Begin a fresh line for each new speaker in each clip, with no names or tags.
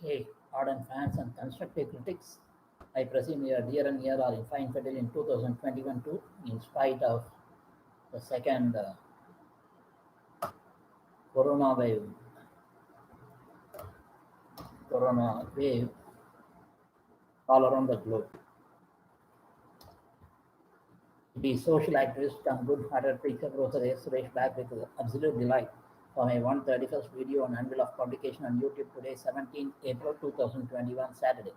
Hey, ardent fans and constructive critics, I presume your dear and near are in fine fettle in 2021 too, in spite of the second corona wave, corona wave all around the globe. The social activist and good-hearted preacher Professor S. Suresh back with absolute delight for my 131st video on anvil of publication on YouTube today, 17th April 2021, Saturday.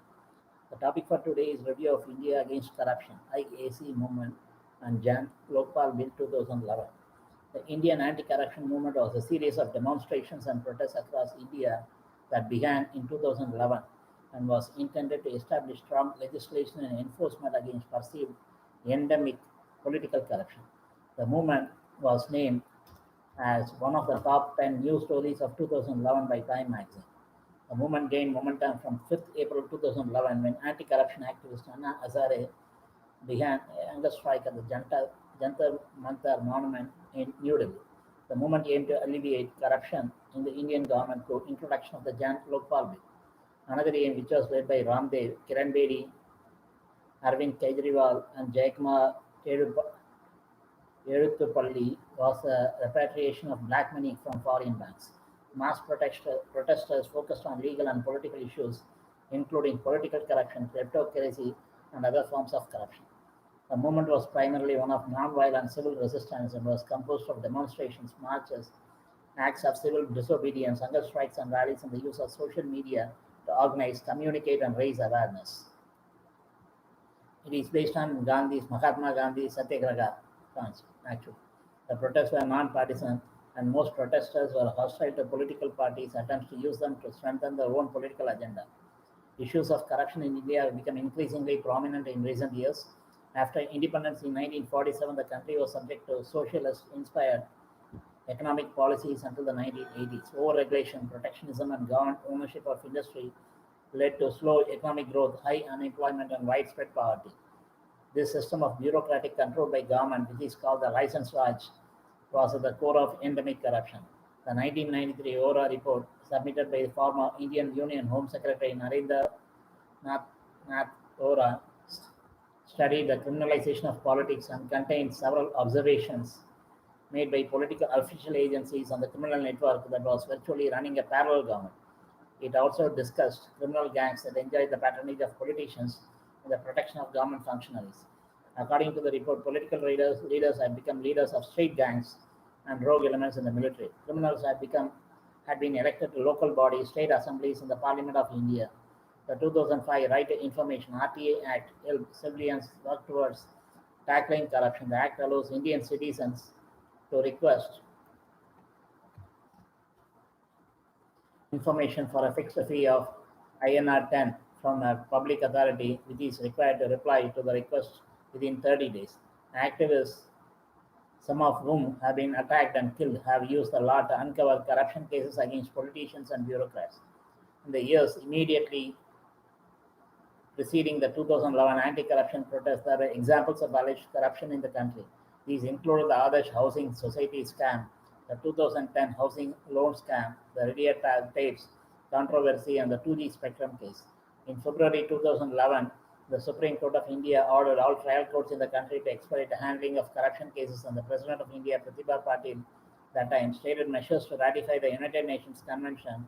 The topic for today is Review of India Against Corruption, IAC Movement, and Jan LokPal Bill 2011. The Indian anti-corruption movement was a series of demonstrations and protests across India that began in 2011 and was intended to establish strong legislation and enforcement against perceived endemic political corruption. The movement was named as one of the top 10 news stories of 2011 by Time magazine. The movement gained momentum from 5th April 2011 when anti-corruption activist Anna Hazare began a hunger strike at the Jantar Mantar monument in New Delhi. The movement aimed to alleviate corruption in the Indian government through introduction of the Jan Lokpal Bill. Another aim, which was led by Ramdev, Kiran Bedi, Arvind Kejriwal, and Jayakumar Eruthupalli, was the repatriation of black money from foreign banks. Mass protesters focused on legal and political issues, including political corruption, kleptocracy, and other forms of corruption. The movement was primarily one of non-violent civil resistance and was composed of demonstrations, marches, acts of civil disobedience, hunger strikes, and rallies, and the use of social media to organize, communicate, and raise awareness. It is based on Mahatma Gandhi's Satyagraha concept, actually. The protests were non-partisan, and most protesters were hostile to political parties' attempts to use them to strengthen their own political agenda. Issues of corruption in India have become increasingly prominent in recent years. After independence in 1947, the country was subject to socialist-inspired economic policies until the 1980s. Over-regulation, protectionism, and government ownership of industry led to slow economic growth, high unemployment, and widespread poverty. This system of bureaucratic control by government, which is called the license Raj, was at the core of endemic corruption. The 1993 ORA report, submitted by the former Indian Union Home Secretary Narendra Nath Ora, studied the criminalization of politics and contained several observations made by political official agencies on the criminal network that was virtually running a parallel government. It also discussed criminal gangs that enjoyed the patronage of politicians and the protection of government functionaries. According to the report, political leaders have become leaders of street gangs and rogue elements in the military. Criminals had been elected to local bodies, state assemblies, and the Parliament of India. The 2005 Right to Information (RTA) Act helped civilians work towards tackling corruption. The act allows Indian citizens to request information for a fixed fee of INR 10 from a public authority, which is required to reply to the request within 30 days. Activists, some of whom have been attacked and killed, have used the law to uncover corruption cases against politicians and bureaucrats. In the years immediately preceding the 2011 anti-corruption protests, there were examples of alleged corruption in the country. These included the Adarsh Housing Society scam, the 2010 housing loan scam, the radio tapes controversy, and the 2G spectrum case. In February 2011, the Supreme Court of India ordered all trial courts in the country to expedite the handling of corruption cases, and the President of India, Pratibha Patil, that time stated measures to ratify the United Nations Convention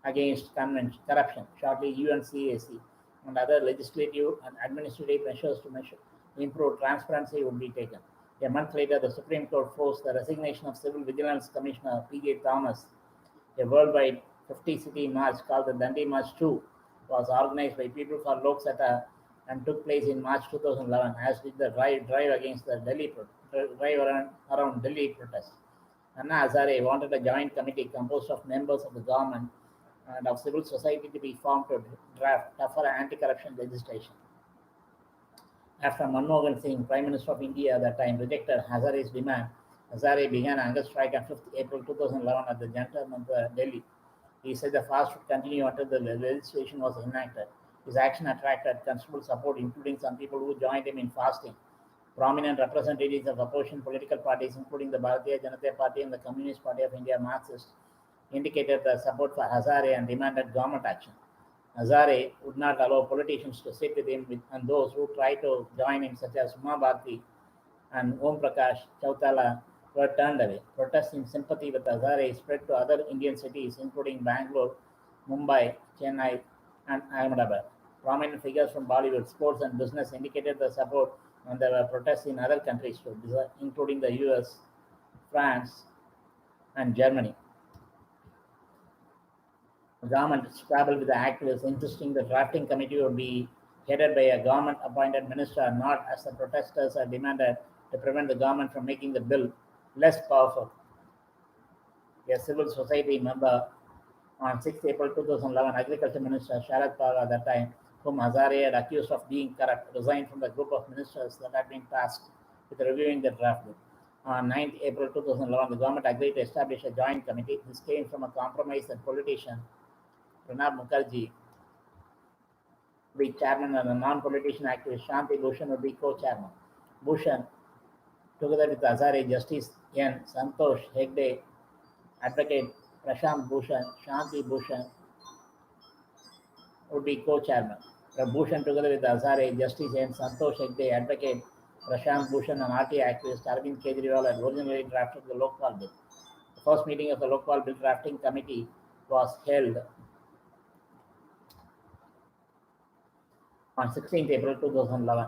Against Corruption, shortly UNCAC, and other legislative and administrative measures to improve transparency would be taken. A month later, the Supreme Court forced the resignation of Civil Vigilance Commissioner P.J. Thomas. A worldwide 50-city march called the Dandi March 2 was organized by People for Lok Sabha and took place in March 2011, as did the drive against the drive around Delhi protest. Anna Hazare wanted a joint committee composed of members of the government and of civil society to be formed to draft tougher anti-corruption legislation. After Manmohan Singh, Prime Minister of India at that time, rejected Hazare's demand, Hazare began a hunger strike on 5th April 2011 at the Jantar Mantar, Delhi. He said the fast would continue until the legislation was enacted. His action attracted considerable support, including some people who joined him in fasting. Prominent representatives of opposition political parties, including the Bharatiya Janata Party and the Communist Party of India, Marxists, indicated their support for Hazare and demanded government action. Hazare would not allow politicians to sit with him, and those who tried to join him, such as Uma Bharti and Om Prakash Chautala, were turned away. Protests in sympathy with Hazare spread to other Indian cities, including Bangalore, Mumbai, Chennai, and Ahmedabad. Prominent figures from Bollywood, sports, and business indicated their support, and there were protests in other countries too, including the US, France, and Germany. The government scrabbled with the activists, insisting the drafting committee would be headed by a government-appointed minister, not as the protesters had demanded, to prevent the government from making the bill less powerful. A civil society member on 6 April 2011, Agriculture Minister Sharad Pawar at that time, whom Hazare had accused of being corrupt, resigned from the group of ministers that had been tasked with reviewing the draft bill. On 9 April 2011, the government agreed to establish a joint committee. This came from a compromise that politician Pranab Mukherjee would be chairman and a non-politician activist Shanti Bhushan would be co-chairman. Bhushan, together with Hazare, Justice N. Santosh Hegde, Advocate Prashant Bhushan, Shanti Bhushan would be co-chairman. Bhushan, together with Hazare, Justice N. Santosh Hegde, Advocate Prashant Bhushan, and RT activist Arvind Kejriwal had originally drafted the LokPal bill. The first meeting of the LokPal bill drafting committee was held on 16 April 2011.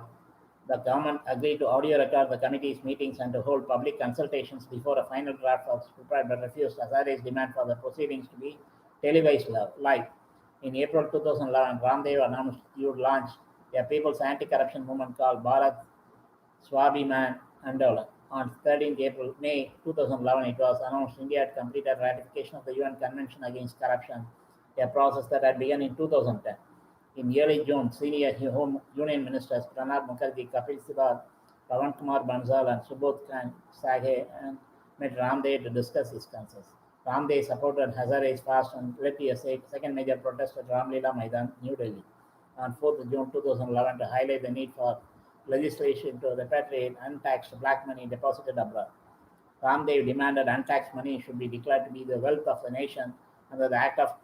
The government agreed to audio record the committee's meetings and to hold public consultations before a final draft was prepared, but refused Hazare's demand for the proceedings to be televised live. In April 2011, Ramdev announced he would launch a people's anti-corruption movement called Bharat Swabhiman Andolan. On 13th May 2011, it was announced India had completed ratification of the UN Convention Against Corruption, a process that had begun in 2010. In early June, senior Home Union Ministers Pranab Mukherjee, Kapil Sibal, Pawan Kumar Bansal, and Subodh Khan Sahe met Ramdev to discuss his concerns. Ramdev supported Hazare's fast and led a second major protest at Ramlila Maidan, New Delhi, on 4th June 2011 to highlight the need for legislation to repatriate untaxed black money deposited abroad. Ramdev demanded untaxed money should be declared to be the wealth of the nation under the act of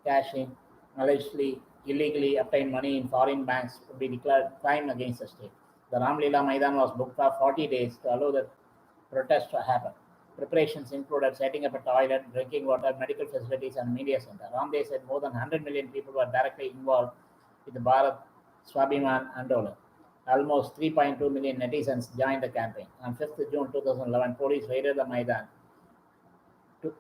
cashing allegedly illegally obtained money in foreign banks would be declared crime against the state. The Ramlila Maidan was booked for 40 days to allow the protest to happen. Preparations included setting up a toilet, drinking water, medical facilities, and media center. Ramdev said more than 100 million people were directly involved with the Bharat Swabhiman Andolan. Almost 3.2 million netizens joined the campaign. On 5th June 2011, police raided the Maidan,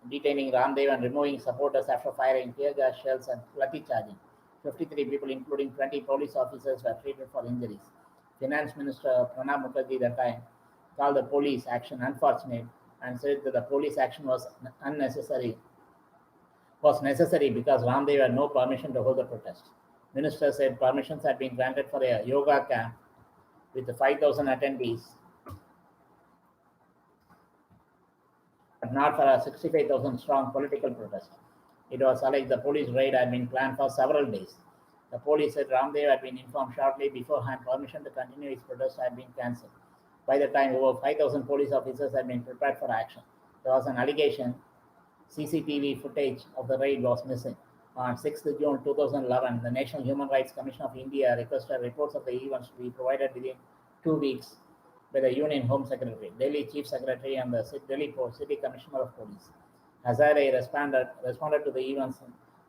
detaining Ramdev and removing supporters after firing tear gas shells and lathi charging. 53 people, including 20 police officers, were treated for injuries. Finance Minister Pranab Mukherjee at that time called the police action unfortunate and said that the police action was necessary because Ramdev had no permission to hold the protest. Minister said permissions had been granted for a yoga camp with 5,000 attendees, but not for a 65,000 strong political protest. It was alleged the police raid had been planned for several days. The police said Ramdev had been informed shortly beforehand permission to continue his protest had been cancelled. By the time, over 5,000 police officers had been prepared for action. There was an allegation CCTV footage of the raid was missing. On 6th June 2011, the National Human Rights Commission of India requested reports of the events to be provided within 2 weeks by the Union Home Secretary, Delhi Chief Secretary, and the Delhi City Commissioner of Police. Hazare responded to the events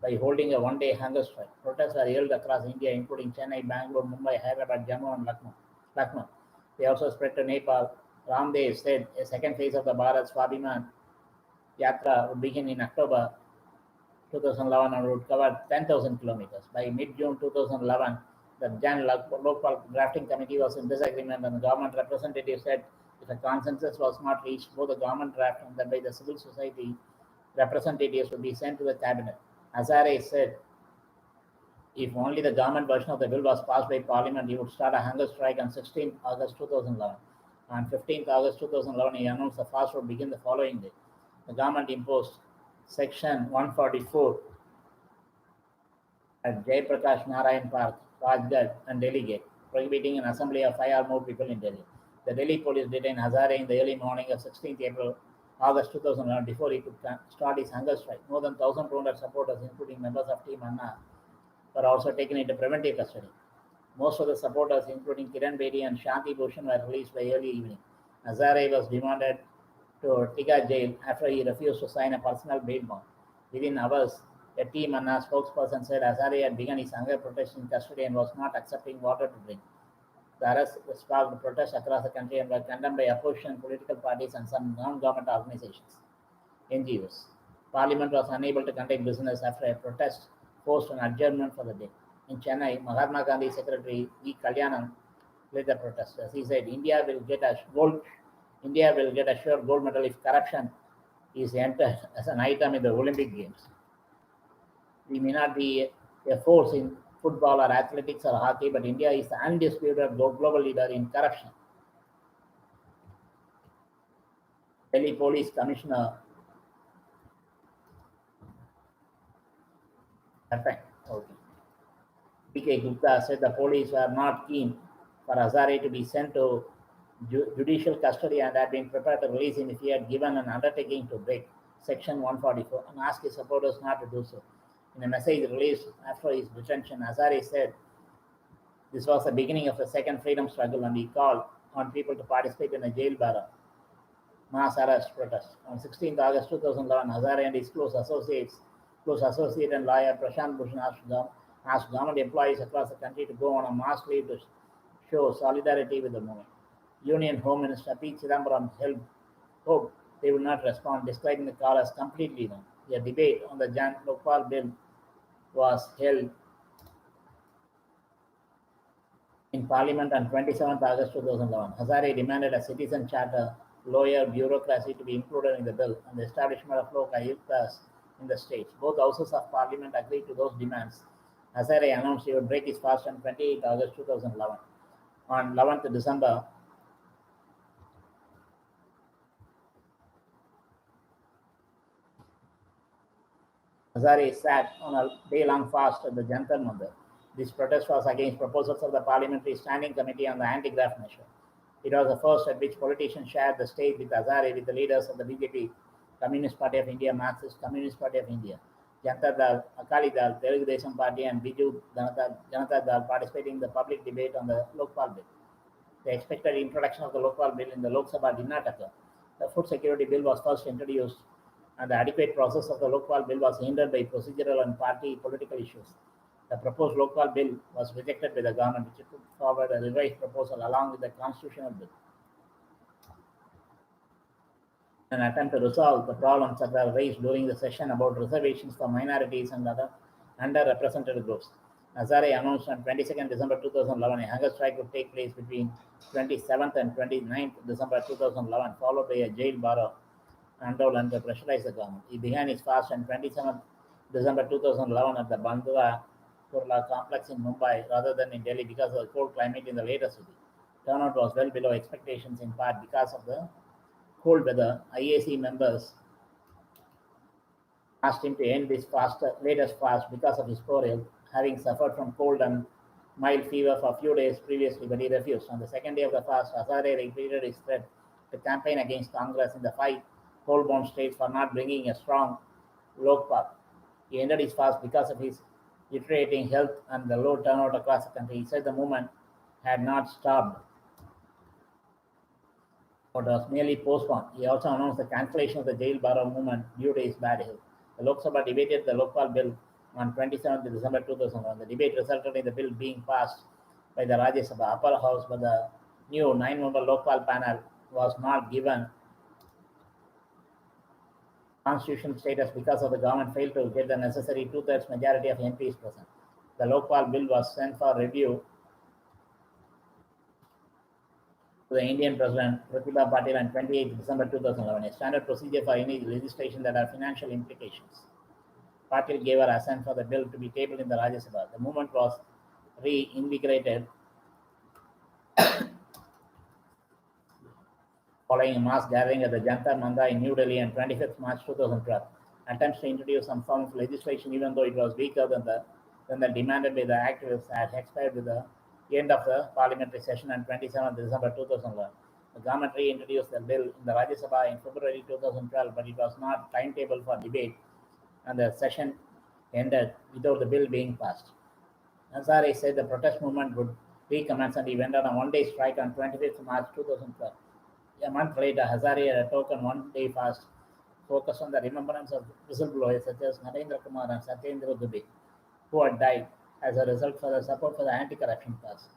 by holding a one-day hunger strike. Protests were held across India, including Chennai, Bangalore, Mumbai, Hyderabad, Jammu, and Lucknow. They also spread to Nepal. Ramdev said a second phase of the Bharat Swabhiman Yatra would begin in October 2011 and would cover 10,000 kilometers. By mid-June 2011, the LokPal drafting committee was in disagreement, and the government representative said if a consensus was not reached, both the government draft and then by the civil society representatives would be sent to the cabinet. Hazare said if only the government version of the bill was passed by parliament, he would start a hunger strike on 16 August 2011. On 15th August 2011, he announced the fast would begin the following day. The government imposed Section 144 at Jayaprakash Narayan Park, Rajghat, and Delhi Gate, prohibiting an assembly of 5 or more people in Delhi. The Delhi police detained Hazare in the early morning of 16th April August 2011, before he could start his hunger strike. More than 1,200 supporters, including members of Team Anna, were also taken into preventive custody. Most of the supporters, including Kiran Bedi and Shanti Bhushan, were released by early evening. Hazare was demanded to Tiga jail after he refused to sign a personal bail bond. Within hours, a Team Anna spokesperson said Hazare had begun his hunger protest in custody and was not accepting water to drink. The arrests sparked protests across the country and were condemned by opposition political parties and some non-government organizations, NGOs. Parliament was unable to conduct business after a protest forced an adjournment for the day. In Chennai, Mahatma Gandhi Secretary V. Kalyanam led the protesters. He said, India will get a sure gold medal if corruption is entered as an item in the Olympic Games. We may not be a force in football or athletics or hockey, but India is the undisputed global leader in corruption. Delhi Police Commissioner PK Gupta said the police were not keen for Hazare to be sent to judicial custody and had been prepared to release him if he had given an undertaking to break Section 144 and asked his supporters not to do so. In a message released after his detention, Hazare said this was the beginning of a second freedom struggle and he called on people to participate in a jail bar mass arrest protest. On 16th August 2011, Hazare and his close associate and lawyer Prashant Bhushan asked government employees across the country to go on a mass leave to show solidarity with the movement. Union Home Minister P. Chidambaram hoped they would not respond, describing the call as completely wrong. A debate on the LokPal bill was held in Parliament on 27th August 2011. Hazare demanded a citizen charter, lawyer bureaucracy to be included in the bill, and the establishment of Lok Ayuktas in the states. Both houses of Parliament agreed to those demands. Hazare announced he would break his fast on 28th August 2011. On 11th December, Hazare sat on a day-long fast at the Jantar Mandir. This protest was against proposals of the Parliamentary Standing Committee on the Anti-Graft measure. It was the first at which politicians shared the stage with Hazare with the leaders of the BJP, Communist Party of India, Marxist Communist Party of India, Janata Dal, Akali Dal, Telugu Desam Party, and Biju Janata Dal participating in the public debate on the LokPal bill. The expected introduction of the LokPal bill in the Lok Sabha did not occur. The food security bill was first introduced, and the adequate process of the LokPal bill was hindered by procedural and party political issues. The proposed LokPal bill was rejected by the government, which put forward a revised proposal along with the constitutional bill. An attempt to resolve the problems that were raised during the session about reservations for minorities and other underrepresented groups. Hazare announced on 22nd December 2011 a hunger strike would take place between 27th and 29th December 2011, followed by a jail bar Andolan to pressurize the government. He began his fast on 27th December 2011 at the Bandra Kurla complex in Mumbai rather than in Delhi because of the cold climate in the later city. Turnout was well below expectations in part because of the cold weather. IAC members asked him to end this latest fast because of his poor health, having suffered from cold and mild fever for a few days previously, but he refused. On the second day of the fast, Hazare repeated his threat to campaign against Congress in the 5 cold-bound states for not bringing a strong LokPal. He ended his fast because of his deteriorating health and the low turnout across the country. He said the movement had not stopped, but was merely postponed. He also announced the cancellation of the jail bar movement due to his bad health. The Lok Sabha debated the LokPal bill on 27th December 2001. The debate resulted in the bill being passed by the Rajya Sabha upper house, but the new 9-member LokPal panel was not given constitutional status because of the government failed to get the necessary 2/3 majority of MPs present. The LokPal bill was sent for review to the Indian President Pratibha Patil on 28 December 2011, a standard procedure for any legislation that has financial implications. Patil gave her assent for the bill to be tabled in the Rajya Sabha. The movement was reinvigorated following a mass gathering at the Jantar Mandir in New Delhi on 25th March 2012. Attempts to introduce some form of legislation, even though it was weaker than the demanded by the activists, had expired with the end of the parliamentary session on 27th December 2011. The government reintroduced the bill in the Rajya Sabha in February 2012, but it was not timetable for debate, and the session ended without the bill being passed. Hazare said the protest movement would recommence, and he went on a one-day strike on 25th March 2012. A month later, Hazare had a token one-day fast focused on the remembrance of whistleblowers such as Narendra Kumar and Satyendra Dubey, who had died as a result for the support for the anti-corruption cause.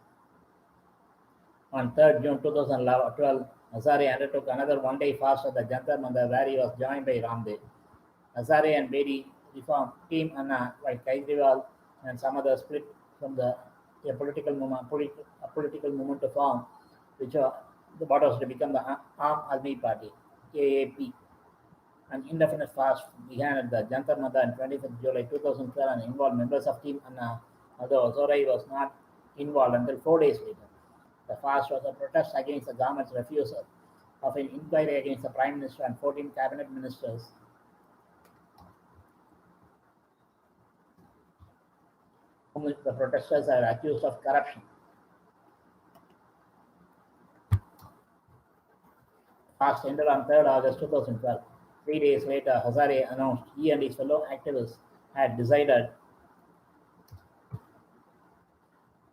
On 3rd June 2012, Hazare undertook another one-day fast at the Jantar Mandir, where he was joined by Ramdev. Hazare and Bedi reformed Team Anna, while Kejriwal and some others split from a political movement to form, which what was to become the Aam Aadmi Party (AAP). An indefinite fast began at the Jantar Mandir on 25th July 2012 and involved members of Team Anna, although Zorai was not involved until 4 days later. The fast was a protest against the government's refusal of an inquiry against the Prime Minister and 14 cabinet ministers whom the protesters are accused of corruption. Fast ended on 3rd August 2012. 3 days later, Hazare announced he and his fellow activists had decided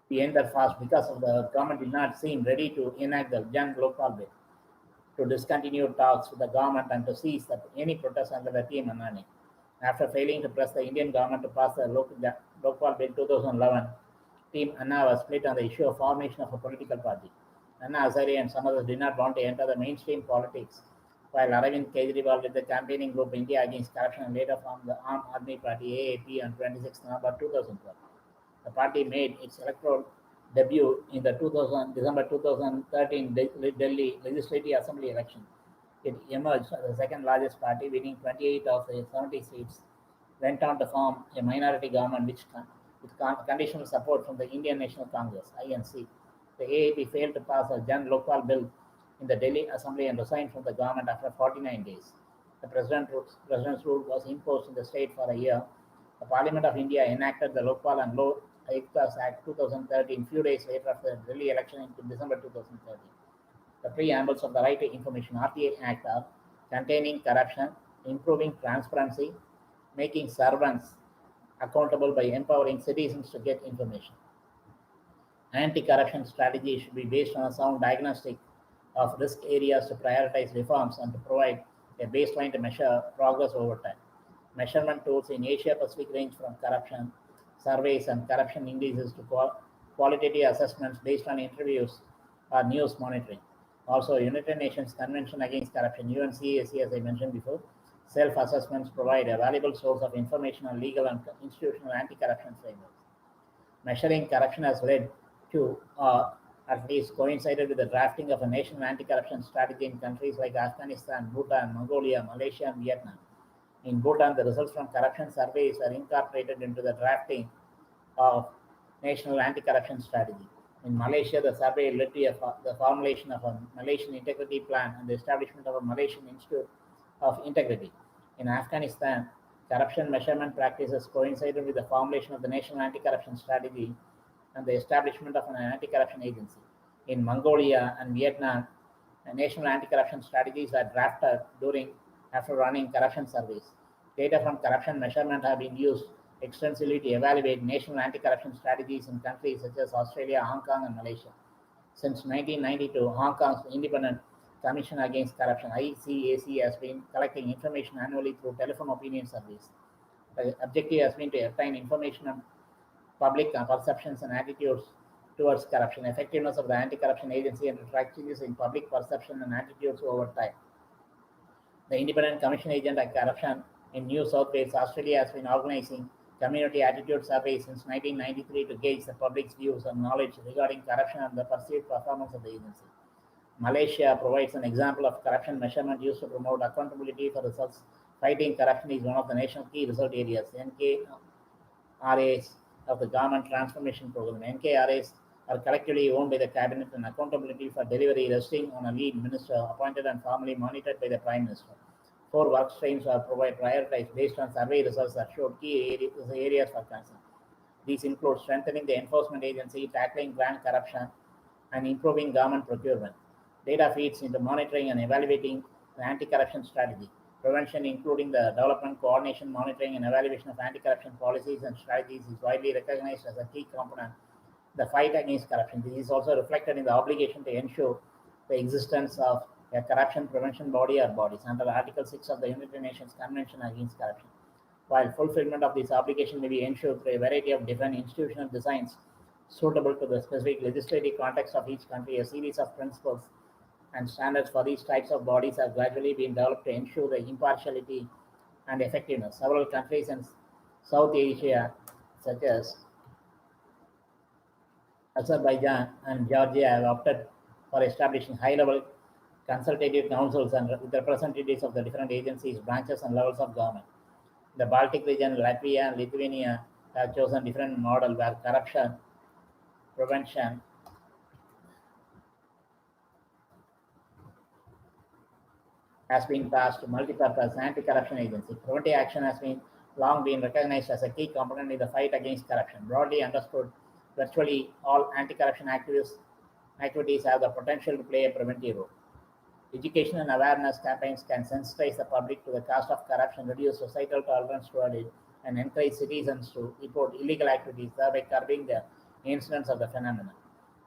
to end their fast because of the government did not seem ready to enact the young LokPal bill, to discontinue talks with the government and to cease any protests under the Team Anani. After failing to press the Indian government to pass the LokPal bill 2011, Team Anna was split on the issue of formation of a political party. Anna Hazare and some others did not want to enter the mainstream politics, while Arvind Kejriwal led the campaigning group India Against Corruption and later formed the Aam Aadmi Party (AAP) on 26 November 2012. The party made its electoral debut in the December 2013 Delhi Legislative Assembly election. It emerged as the second largest party, winning 28 of the 70 seats, went on to form a minority government with conditional support from the Indian National Congress (INC). The AAP failed to pass a Jan LokPal bill in the Delhi Assembly and resigned from the government after 49 days. The president's rule was imposed in the state for a year. The Parliament of India enacted the LokPal and Law Ayuktas Act 2013 few days later after the Delhi election in December 2013. The preambles of the Right to Information (RTA) Act are containing corruption, improving transparency, making servants accountable by empowering citizens to get information. Anti-corruption strategy should be based on a sound diagnostic of risk areas to prioritize reforms and to provide a baseline to measure progress over time. Measurement tools in Asia Pacific range from corruption surveys and corruption indices to qualitative assessments based on interviews or news monitoring. Also, United Nations Convention Against Corruption (UNCAC), as I mentioned before, self-assessments provide a valuable source of information on legal and institutional anti-corruption frameworks. Measuring corruption has led to, at least coincided with the drafting of a national anti-corruption strategy in countries like Afghanistan, Bhutan, Mongolia, Malaysia, and Vietnam. In Bhutan, the results from corruption surveys were incorporated into the drafting of national anti-corruption strategy. In Malaysia, the survey led to the formulation of a Malaysian integrity plan and the establishment of a Malaysian Institute of Integrity. In Afghanistan, corruption measurement practices coincided with the formulation of the national anti-corruption strategy and the establishment of an anti-corruption agency. In Mongolia and Vietnam, national anti-corruption strategies are drafted after running corruption surveys. Data from corruption measurement have been used extensively to evaluate national anti-corruption strategies in countries such as Australia, Hong Kong, and Malaysia. Since 1992, Hong Kong's Independent Commission Against Corruption (IAC) has been collecting information annually through telephone opinion surveys. The objective has been to obtain information on public perceptions and attitudes towards corruption, effectiveness of the anti-corruption agency, and to track changes in public perception and attitudes over time. The Independent Commission Agent on Corruption in New South Wales, Australia, has been organizing community attitude surveys since 1993 to gauge the public's views and knowledge regarding corruption and the perceived performance of the agency. Malaysia provides an example of corruption measurement used to promote accountability for results. Fighting corruption is one of the nation's key result areas. NKRAs of the Government Transformation Program. NKRAs are collectively owned by the Cabinet and accountability for delivery resting on a lead minister appointed and formally monitored by the Prime Minister. 4 work streams are prioritized based on survey results that showed key areas for concern. These include strengthening the enforcement agency, tackling grand corruption, and improving government procurement. Data feeds into monitoring and evaluating the anti-corruption strategy. Prevention, including the development, coordination, monitoring, and evaluation of anti-corruption policies and strategies, is widely recognized as a key component in the fight against corruption. This is also reflected in the obligation to ensure the existence of a corruption prevention body or bodies under Article 6 of the United Nations Convention Against Corruption. While fulfillment of this obligation may be ensured through a variety of different institutional designs suitable to the specific legislative context of each country, a series of principles and standards for these types of bodies have gradually been developed to ensure the impartiality and effectiveness. Several countries in South Asia, such as Azerbaijan and Georgia, have opted for establishing high-level consultative councils and with representatives of the different agencies, branches, and levels of government. The Baltic region, Latvia, and Lithuania have chosen different model where corruption prevention has been passed to multi-purpose anti-corruption agency. Preventive action has been long been recognized as a key component in the fight against corruption. Broadly understood, virtually all anti-corruption activities have the potential to play a preventive role. Education and awareness campaigns can sensitize the public to the cost of corruption, reduce societal tolerance toward it, and encourage citizens to report illegal activities, thereby curbing the incidence of the phenomenon.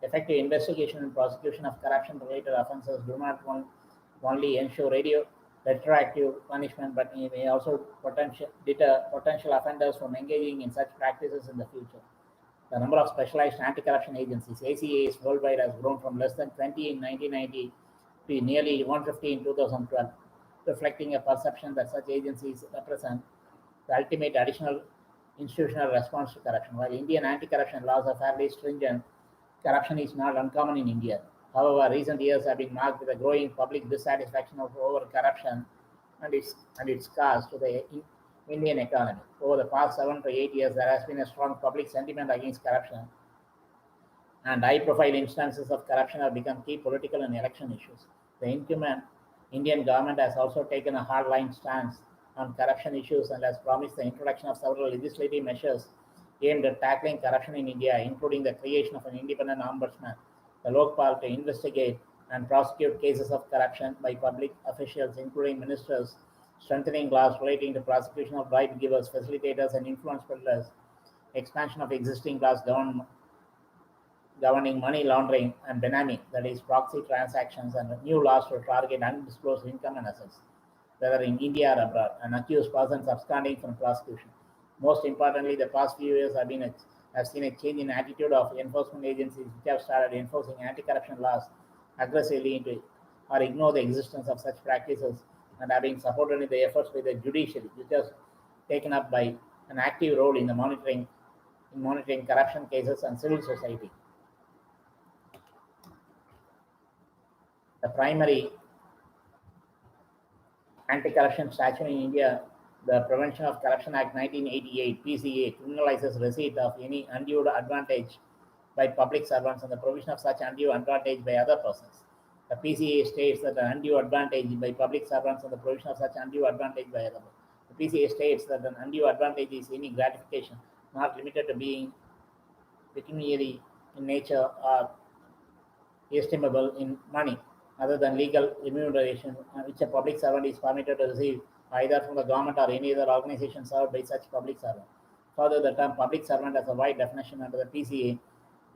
Effective investigation and prosecution of corruption-related offences do not only ensure retroactive punishment, but may also deter potential offenders from engaging in such practices in the future. The number of specialized anti-corruption agencies, ACAs, worldwide has grown from less than 20 in 1990 to nearly 150 in 2012, reflecting a perception that such agencies represent the ultimate additional institutional response to corruption. While Indian anti-corruption laws are fairly stringent, corruption is not uncommon in India. However, recent years have been marked with a growing public dissatisfaction over corruption and its cost to the Indian economy. Over the past 7 to 8 years, there has been a strong public sentiment against corruption, and high-profile instances of corruption have become key political and election issues. The incumbent Indian government has also taken a hardline stance on corruption issues and has promised the introduction of several legislative measures aimed at tackling corruption in India, including the creation of an independent ombudsman, the LokPal, to investigate and prosecute cases of corruption by public officials, including ministers, strengthening laws relating to prosecution of bribe givers, facilitators, and influence peddlers, expansion of existing laws governing money laundering and benami, that is, proxy transactions, and new laws to target undisclosed income and assets, whether in India or abroad, and accused persons absconding from prosecution. Most importantly, the past few years have seen a change in attitude of enforcement agencies, which have started enforcing anti-corruption laws aggressively into or ignore the existence of such practices, and have been supported in the efforts by the judiciary, which has taken up by an active role in monitoring corruption cases and civil society. The primary anti-corruption statute in India, the Prevention of Corruption Act 1988 (PCA), criminalizes receipt of any undue advantage by public servants and the provision of such undue advantage by other persons. The PCA states that an undue advantage by public servants and the provision of such undue advantage by others. The PCA states that an undue advantage is any gratification not limited to being pecuniary in nature or estimable in money, other than legal remuneration, which a public servant is permitted to receive either from the government or any other organization served by such public servant. Further, the term public servant has a wide definition under the PCA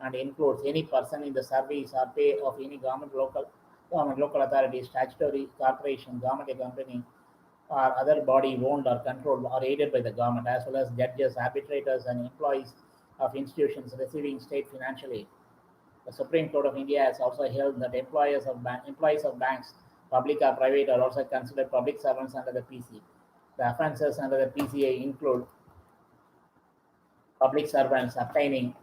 and includes any person in the service or pay of any local authority, statutory corporation, government company, or other body owned or controlled or aided by the government, as well as judges, arbitrators, and employees of institutions receiving state financial aid. The Supreme Court of India has also held that employees of banks, public or private, are also considered public servants under the PCA. The offences under the PCA include public servants obtaining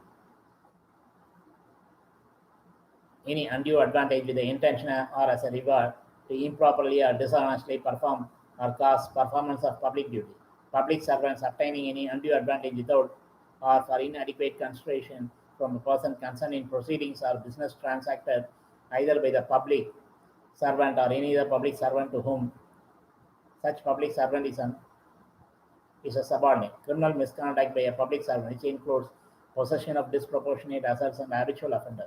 any undue advantage with the intention or as a reward to improperly or dishonestly perform or cause performance of public duty. Public servants obtaining any undue advantage without or for inadequate consideration from a person concerned in proceedings or business transacted either by the public servant or any other public servant to whom such public servant is a subordinate. Criminal misconduct by a public servant, which includes possession of disproportionate assets and habitual offender.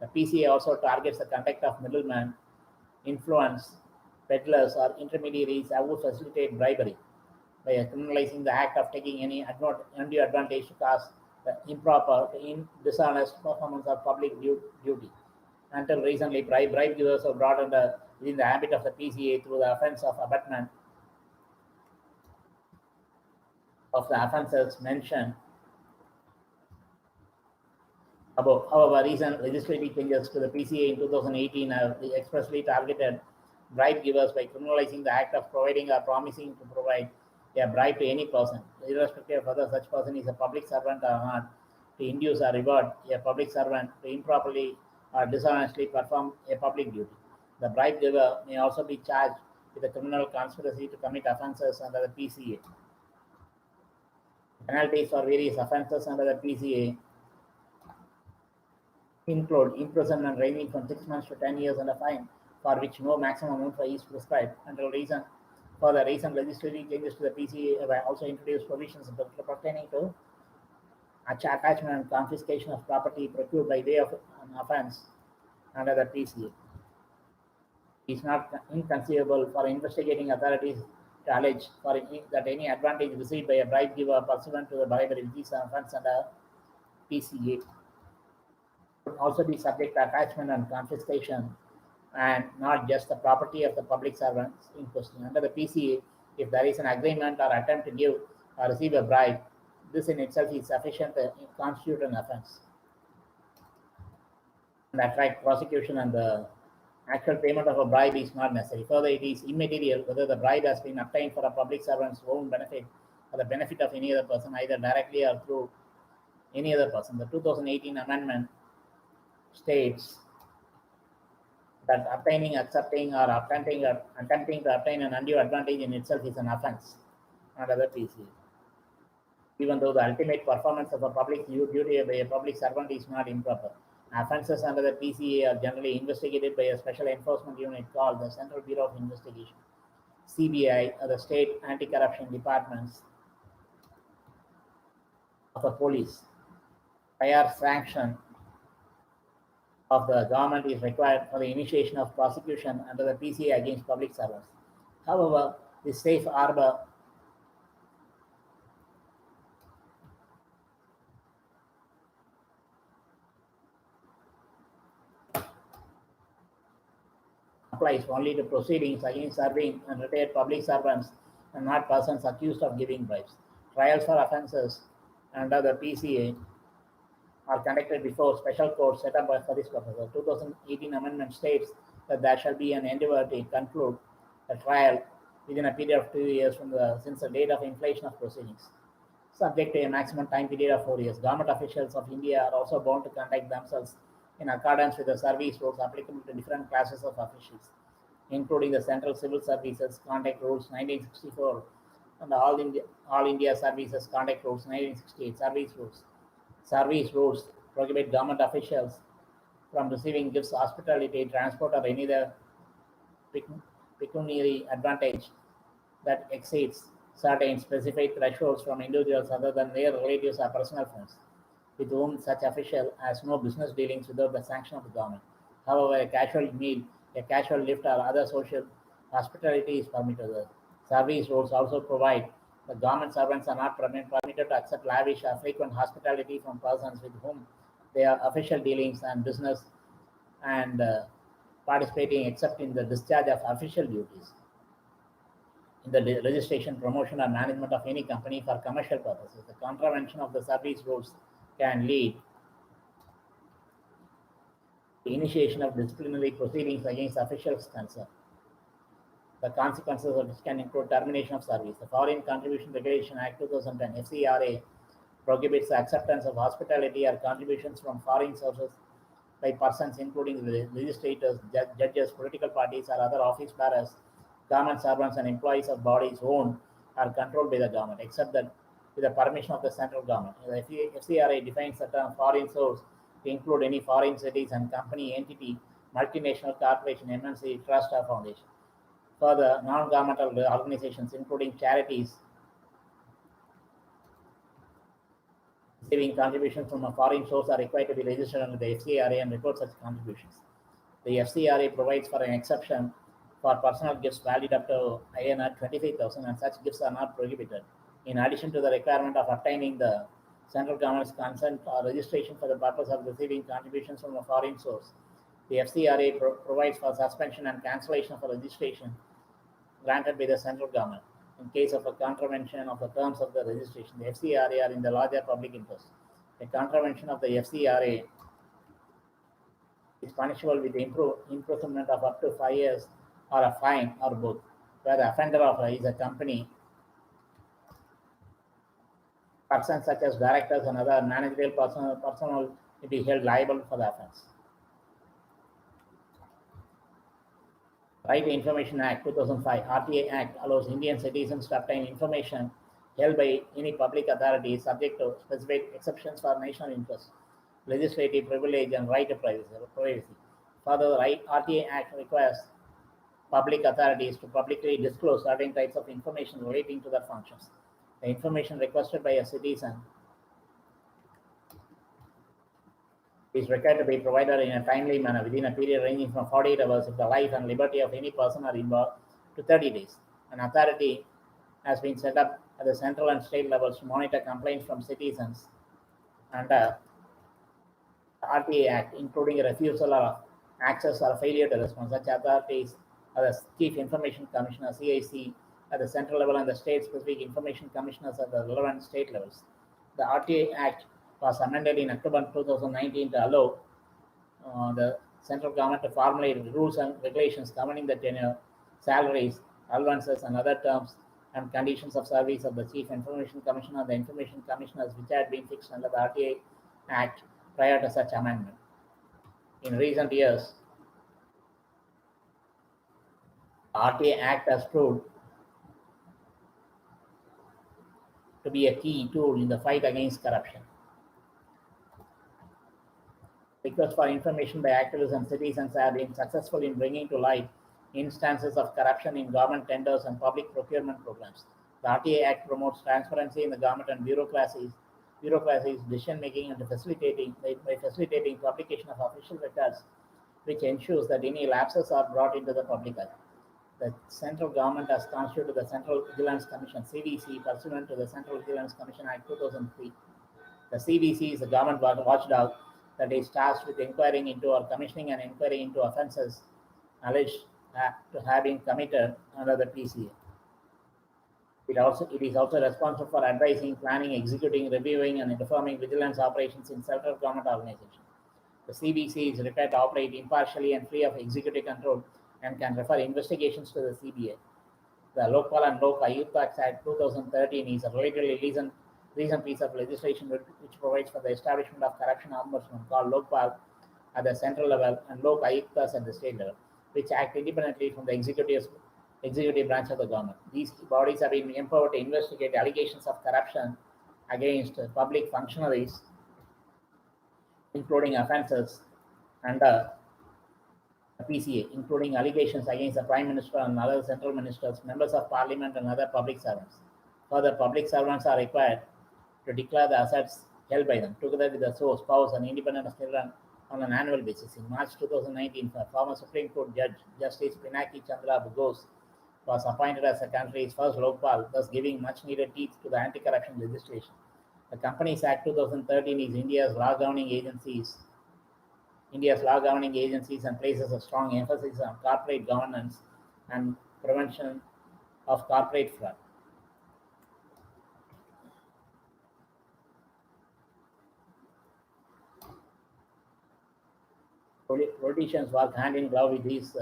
The PCA also targets the conduct of middlemen influence, peddlers, or intermediaries who facilitate bribery by criminalizing the act of taking any undue advantage to cause the improper, dishonest performance of public duty. Until recently, bribe givers were brought under within the ambit of the PCA through the offence of abetment of the offences mentioned above. However, recent legislative changes to the PCA in 2018 have expressly targeted bribe givers by criminalizing the act of providing or promising to provide a bribe to any person, irrespective of whether such person is a public servant or not, to induce or reward a public servant to improperly or dishonestly perform a public duty. The bribe giver may also be charged with a criminal conspiracy to commit offences under the PCA. Penalties for various offences under the PCA include imprisonment ranging from 6 months to 10 years and a fine, for which no maximum amount is prescribed. For the recent legislative changes to the PCA have also introduced provisions pertaining to attachment and confiscation of property procured by way of an offence under the PCA. It is not inconceivable for investigating authorities to allege that any advantage received by a bribe giver pursuant to the bribery which is an offence under PCA would also be subject to attachment and confiscation, and not just the property of the public servants in question. Under the PCA, if there is an agreement or attempt to give or receive a bribe, this in itself is sufficient to constitute an offence and attract prosecution, and the actual payment of a bribe is not necessary. Further, it is immaterial whether the bribe has been obtained for a public servant's own benefit or the benefit of any other person, either directly or through any other person. The 2018 amendment states that obtaining, accepting, or attempting to obtain an undue advantage in itself is an offence under the PCA. Even though the ultimate performance of a public duty by a public servant is not improper, offences under the PCA are generally investigated by a special enforcement unit called the Central Bureau of Investigation, CBI, or the state anti-corruption departments of the police. Prior sanction of the government is required for the initiation of prosecution under the PCA against public servants. However, the safe harbor applies only to proceedings against serving and retired public servants and not persons accused of giving bribes. Trials for offences under the PCA are conducted before special courts set up for this purpose. The 2018 amendment states that there shall be an endeavour to conclude a trial within a period of 2 years since the date of inflation of proceedings, subject to a maximum time period of 4 years. Government officials of India are also bound to conduct themselves in accordance with the service rules applicable to different classes of officials, including the Central Civil Services Conduct Rules 1964 and the All India Services Conduct Rules 1968 service rules. Service rules prohibit government officials from receiving gifts, hospitality, transport, or any other pecuniary advantage that exceeds certain specific thresholds from individuals other than their relatives or personal friends, with whom such official has no business dealings without the sanction of the government. However, a casual meal, a casual lift, or other social hospitality is permitted. The service rules also provide that government servants are not permitted to accept lavish or frequent hospitality from persons with whom they have official dealings and business and participating except in the discharge of official duties, in the registration, promotion, or management of any company for commercial purposes. The contravention of the service rules can lead to the initiation of disciplinary proceedings against officials concerned. The consequences of which can include termination of service. The Foreign Contribution Regulation Act 2010 (FCRA) prohibits the acceptance of hospitality or contributions from foreign sources by persons including the legislators, judges, political parties, or other office bearers, government servants, and employees of bodies owned or controlled by the government, except that with the permission of the central government. The FCRA defines the term foreign source to include any foreign citizen, company, entity, multinational corporation, MNC, trust, or foundation. Further, non-governmental organizations, including charities, receiving contributions from a foreign source are required to be registered under the FCRA and report such contributions. The FCRA provides for an exception for personal gifts valued up to INR 25,000, and such gifts are not prohibited. In addition to the requirement of obtaining the central government's consent or registration for the purpose of receiving contributions from a foreign source, the FCRA provides for suspension and cancellation of a registration granted by the central government in case of a contravention of the terms of the registration. The FCRA are in the larger public interest. A contravention of the FCRA is punishable with imprisonment of up to 5 years or a fine or both, where the offender is a company, persons such as directors and other managerial personnel will be held liable for the offense. Right to Information Act 2005 RTA Act allows Indian citizens to obtain information held by any public authority subject to specific exceptions for national interest, legislative privilege, and right to privacy. Further, the RTA Act requires public authorities to publicly disclose certain types of information relating to their functions. The information requested by a citizen is required to be provided in a timely manner within a period ranging from 48 hours if the life and liberty of any person are involved to 30 days. An authority has been set up at the central and state levels to monitor complaints from citizens under the RTA Act, including a refusal of access or failure to respond. Such authorities are the Chief Information Commissioner (CIC) at the central level and the state-specific information commissioners at the relevant state levels. The RTA Act was amended in October 2019 to allow the central government to formulate rules and regulations governing the tenure, salaries, allowances, and other terms and conditions of service of the Chief Information Commissioner and the Information Commissioners, which had been fixed under the RTA Act prior to such amendment. In recent years, the RTA Act has proved to be a key tool in the fight against corruption. Requests for information by activists and citizens have been successful in bringing to light instances of corruption in government tenders and public procurement programs. The RTA Act promotes transparency in the government and bureaucracy's decision-making and by facilitating publication of official records, which ensures that any lapses are brought into the public eye. The central government has constituted the Central Vigilance Commission (CVC) pursuant to the Central Vigilance Commission Act 2003. The CVC is a government watchdog that is tasked with inquiring into or commissioning an inquiry into offences alleged to have been committed under the PCA. It is also responsible for advising, planning, executing, reviewing, and informing vigilance operations in several government organizations. The CVC is required to operate impartially and free of executive control and can refer investigations to the CBA. The LokPal and Lok Ayukt Act 2013 is a relatively recent piece of legislation which provides for the establishment of corruption ombudsman called LokPal at the central level and Lok Ayuktas at the state level, which act independently from the executive branch of the government. These bodies have been empowered to investigate allegations of corruption against public functionaries, including offences under the PCA, including allegations against the Prime Minister and other central ministers, members of Parliament, and other public servants. Further, public servants are required to declare the assets held by them, together with the source, spouse, and independent children on an annual basis. In March 2019, former Supreme Court Judge Justice Pinaki Chandra Bugos was appointed as the country's first LokPal, thus giving much-needed teeth to the anti-corruption legislation. The Companies Act 2013 is India's law governing agencies and places a strong emphasis on corporate governance and prevention of corporate fraud. Politicians work hand in glove with these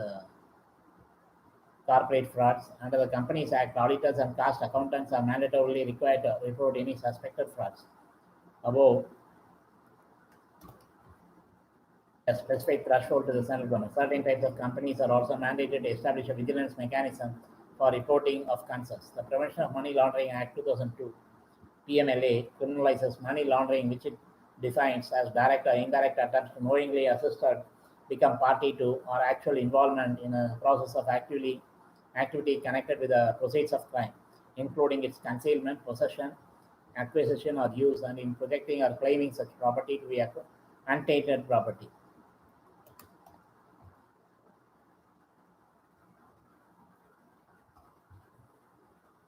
corporate frauds. Under the Companies Act, auditors and cost accountants are mandatorily required to report any suspected frauds. Above a specific threshold to the central government, certain types of companies are also mandated to establish a vigilance mechanism for reporting of concerns. The Prevention of Money Laundering Act 2002, PMLA, criminalizes money laundering, which it defines as direct or indirect attempts to knowingly assist or become party to or actual involvement in a process of activity connected with the proceeds of crime, including its concealment, possession, acquisition, or use, and in projecting or claiming such property to be untainted property.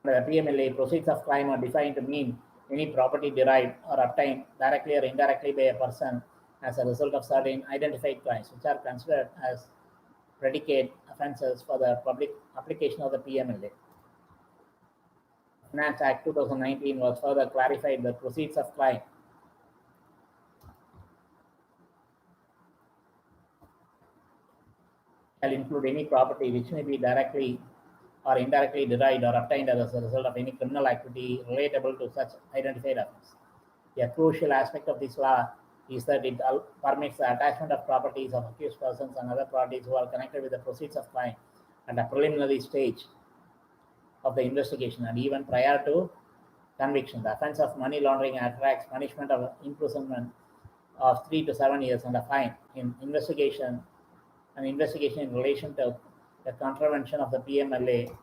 The PMLA, proceeds of crime are defined to mean any property derived or obtained directly or indirectly by a person as a result of certain identified crimes, which are considered as predicate offences for the public application of the PMLA. Finance Act 2019 was further clarified that proceeds of crime shall include any property which may be directly or indirectly derived or obtained as a result of any criminal activity relatable to such identified offence. A crucial aspect of this law is that it permits the attachment of properties of accused persons and other parties who are connected with the proceeds of crime at a preliminary stage of the investigation and even prior to conviction. The offence of money laundering attracts punishment of imprisonment of 3 to 7 years and a fine. An investigation in relation to the contravention of the PMLA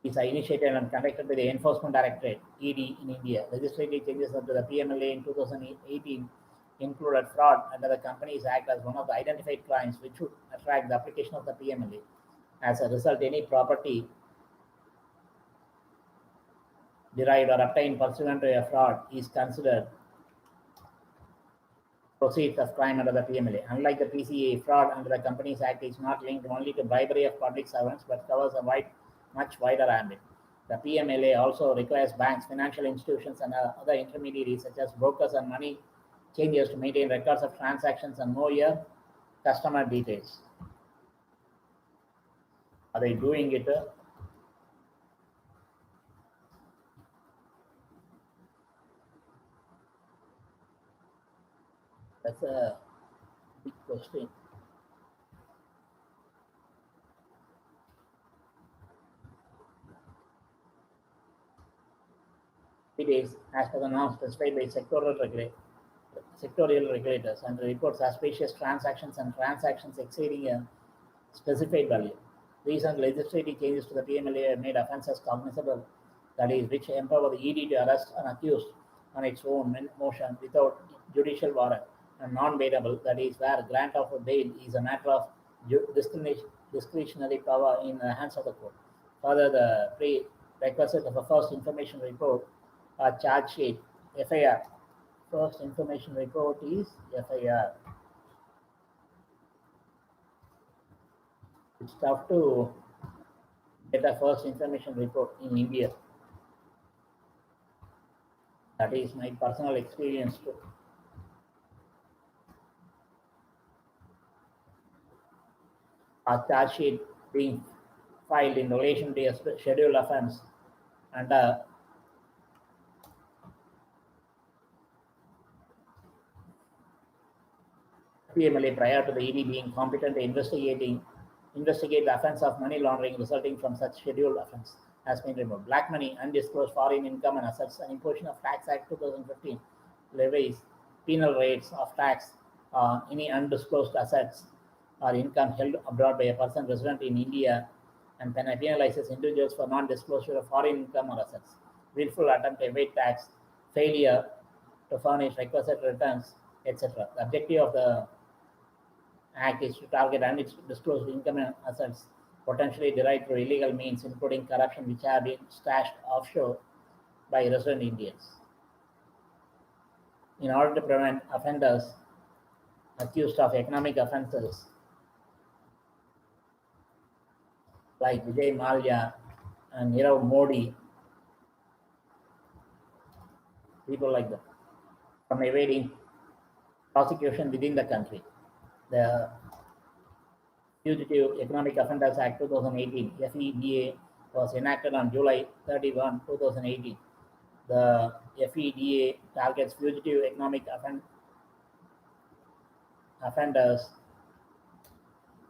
is initiated and conducted by the Enforcement Directorate (ED) in India. Legislative changes to the PMLA in 2018 included fraud under the Companies Act as one of the identified crimes which would attract the application of the PMLA. As a result, any property derived or obtained pursuant to a fraud is considered proceeds of crime under the PMLA. Unlike the PCA, fraud under the Companies Act is not linked only to bribery of public servants but covers a much wider ambit. The PMLA also requires banks, financial institutions, and other intermediaries such as brokers and money changers to maintain records of transactions and know your customer details. Are they doing it? That's a big question. It is, as per the norms specified by sectorial regulators, and reports auspicious transactions and transactions exceeding a specified value. Recent legislative changes to the PMLA have made offences cognizable, that is, which empower the ED to arrest an accused on its own motion without judicial warrant, and non-bailable, that is, where grant of a bail is a matter of discretionary power in the hands of the court. Further, the prerequisite of a first information report or charge sheet, FIR. First information report is FIR. It's tough to get a first information report in India. That is my personal experience too. A charge sheet being filed in relation to a scheduled offence and PMLA prior to the ED being competent to investigate the offence of money laundering resulting from such scheduled offence has been removed. Black money, undisclosed foreign income and assets, and Imposition of Tax Act 2015 levies penal rates of tax on any undisclosed assets or income held abroad by a person resident in India and penalizes individuals for non-disclosure of foreign income or assets, willful attempt to evade tax, failure to furnish requisite returns, etc. The objective of the Act is to target undisclosed income and assets potentially derived through illegal means, including corruption, which have been stashed offshore by resident Indians. In order to prevent offenders accused of economic offences like Vijay Mallya and Nirav Modi, people like that, from evading prosecution within the country, the Fugitive Economic Offenders Act 2018 (FEDA) was enacted on July 31, 2018. The FEDA targets fugitive economic offenders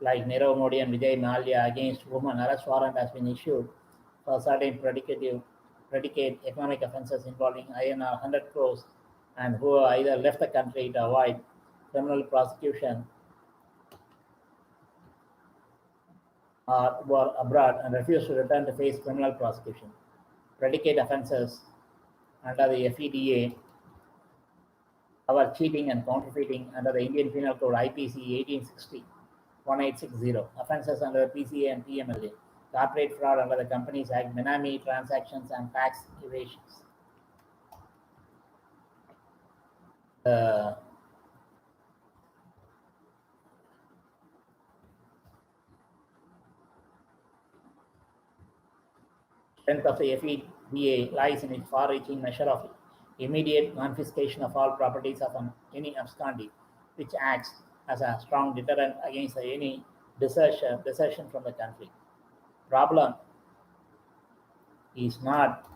like Nirav Modi and Vijay Mallya, against whom an arrest warrant has been issued for certain predicate economic offences involving INR 100 crores and who either left the country to avoid criminal prosecution or were abroad and refused to return to face criminal prosecution. Predicate offences under the FEDA cover cheating and counterfeiting under the Indian Penal Code IPC 1860, 1860, offences under the PCA and PMLA corporate fraud under the Companies Act, Benami transactions, and tax evasions. The strength of the FEDA lies in its far-reaching measure of immediate confiscation of all properties of any abscondee, which acts as a strong deterrent against any desertion from the country. Problem is not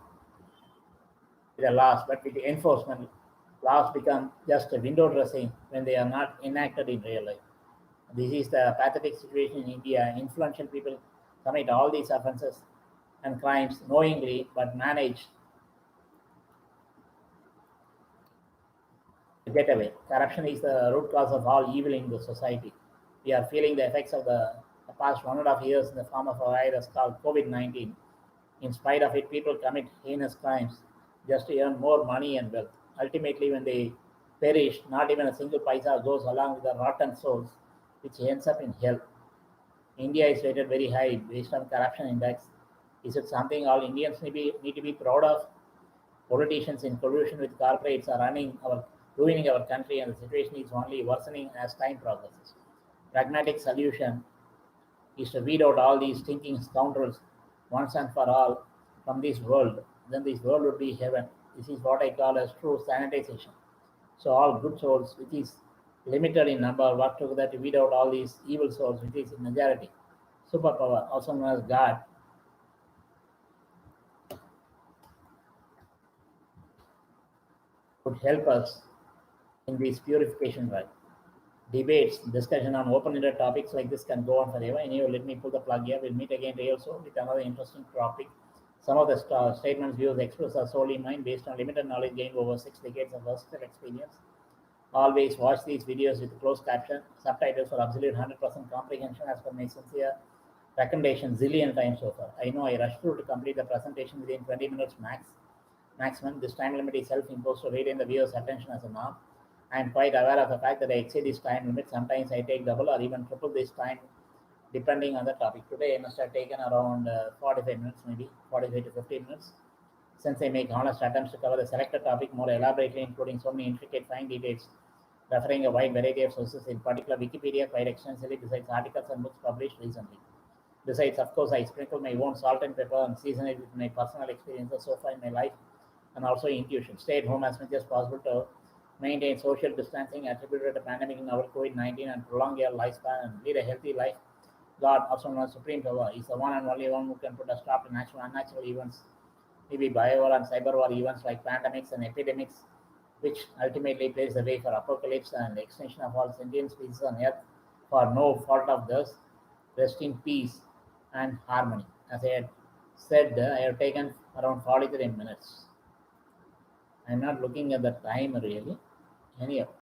with the laws, but with the enforcement. Laws become just a window dressing when they are not enacted in real life. This is the pathetic situation in India. Influential people commit all these offenses and crimes knowingly but manage to get away. Corruption is the root cause of all evil in the society. We are feeling the effects of the past 1.5 years in the form of a virus called COVID-19. In spite of it, people commit heinous crimes just to earn more money and wealth. Ultimately, when they perish, not even a single paisa goes along with the rotten souls, which ends up in hell. India is rated very high based on corruption index. Is it something all Indians need to be proud of? Politicians in collusion with corporates are ruining our country, and the situation is only worsening as time progresses. Pragmatic solution is to weed out all these stinking scoundrels once and for all from this world. Then this world would be heaven. This is what I call as true sanitization. So all good souls, which is limited in number, work together to weed out all these evil souls, which is in majority. Superpower, also known as God, would help us in this purification drive. Debates, discussion on open-ended topics like this can go on forever. Anyway, let me pull the plug here. We'll meet again real soon with another interesting topic. Some of the statements, views expressed are solely mine based on limited knowledge gained over 6 decades of versatile experience. Always watch these videos with closed caption, subtitles for absolute 100% comprehension as per my sincere recommendation zillion times so far. I know I rushed through to complete the presentation within 20 minutes maximum. This time limit is self-imposed to retain the viewer's attention as a norm. I am quite aware of the fact that I exceed this time limit. Sometimes I take double or even triple this time depending on the topic. Today I must have taken around 45 minutes, maybe 45 to 50 minutes, since I make honest attempts to cover the selected topic more elaborately, including so many intricate fine details, referring a wide variety of sources, in particular Wikipedia quite extensively, besides articles and books published recently. Besides, of course, I sprinkle my own salt and pepper and season it with my personal experiences so far in my life and also intuition. Stay at home as much as possible to maintain social distancing attributed to the pandemic in our COVID-19 and prolong your lifespan and lead a healthy life. God, also known as Supreme Power, is the one and only one who can put a stop to natural and unnatural events, maybe bio and cyber war events like pandemics and epidemics, which ultimately paves the way for apocalypse and the extinction of all sentient species on Earth for no fault of theirs. Rest in peace and harmony. As I had said, I have taken around 43 minutes. I'm not looking at the time really. Anyhow,